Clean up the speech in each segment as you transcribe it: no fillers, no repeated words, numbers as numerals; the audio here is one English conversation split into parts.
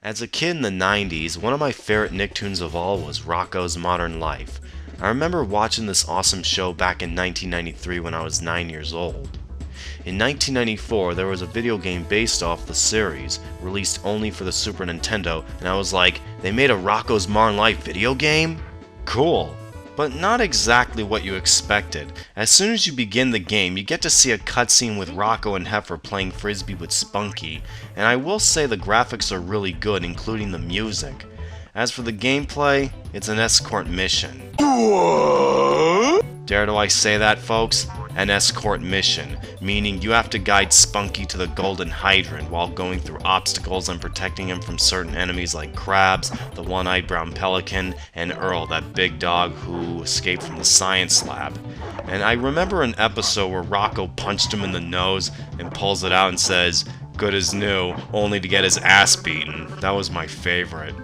As a kid in the 90s, one of my favorite Nicktoons of all was Rocko's Modern Life. I remember watching this awesome show back in 1993 when I was 9 years old. In 1994, there was a video game based off the series, released only for the Super Nintendo, and I was like, they made a Rocko's Modern Life video game? Cool. But not exactly what you expected. As soon as you begin the game, you get to see a cutscene with Rocko and Heifer playing Frisbee with Spunky, and I will say the graphics are really good, including the music. As for the gameplay, it's an escort mission. Dare do I say that, folks? An escort mission, meaning you have to guide Spunky to the Golden Hydrant while going through obstacles and protecting him from certain enemies like Krabs, the one-eyed brown pelican, and Earl, that big dog who escaped from the science lab. And I remember an episode where Rocko punched him in the nose and pulls it out and says, "Good as new," only to get his ass beaten. That was my favorite.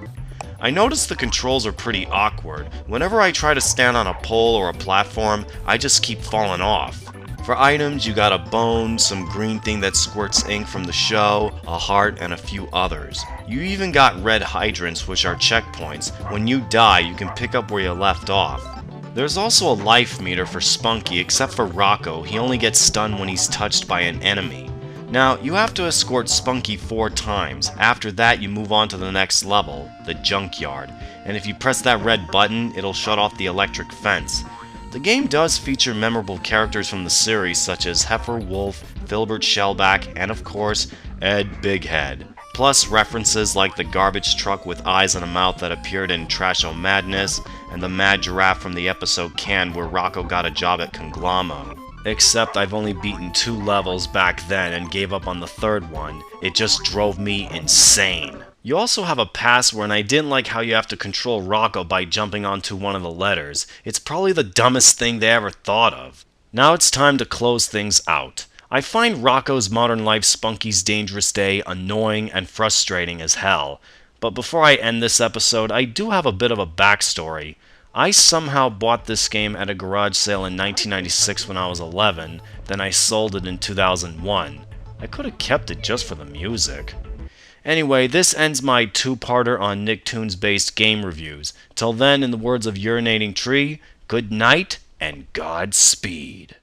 I noticed the controls are pretty awkward. Whenever I try to stand on a pole or a platform, I just keep falling off. For items, you got a bone, some green thing that squirts ink from the show, a heart, and a few others. You even got red hydrants, which are checkpoints. When you die, you can pick up where you left off. There's also a life meter for Spunky, except for Rocko. He only gets stunned when he's touched by an enemy. Now, you have to escort Spunky 4 times. After that, you move on to the next level, the junkyard. And if you press that red button, it'll shut off the electric fence. The game does feature memorable characters from the series such as Heifer Wolf, Filbert Shellback, and of course, Ed Bighead. Plus references like the garbage truck with eyes and a mouth that appeared in Trash-O Madness, and the mad giraffe from the episode Canned where Rocko got a job at Conglommo. Except I've only beaten 2 levels back then and gave up on the 3rd one. It just drove me insane. You also have a password, and I didn't like how you have to control Rocko by jumping onto one of the letters. It's probably the dumbest thing they ever thought of. Now it's time to close things out. I find Rocko's Modern Life Spunky's Dangerous Day annoying and frustrating as hell. But before I end this episode, I do have a bit of a backstory. I somehow bought this game at a garage sale in 1996 when I was 11, then I sold it in 2001. I could have kept it just for the music. Anyway, this ends my 2-parter on Nicktoons based game reviews. Till then, in the words of Urinating Tree, good night and Godspeed.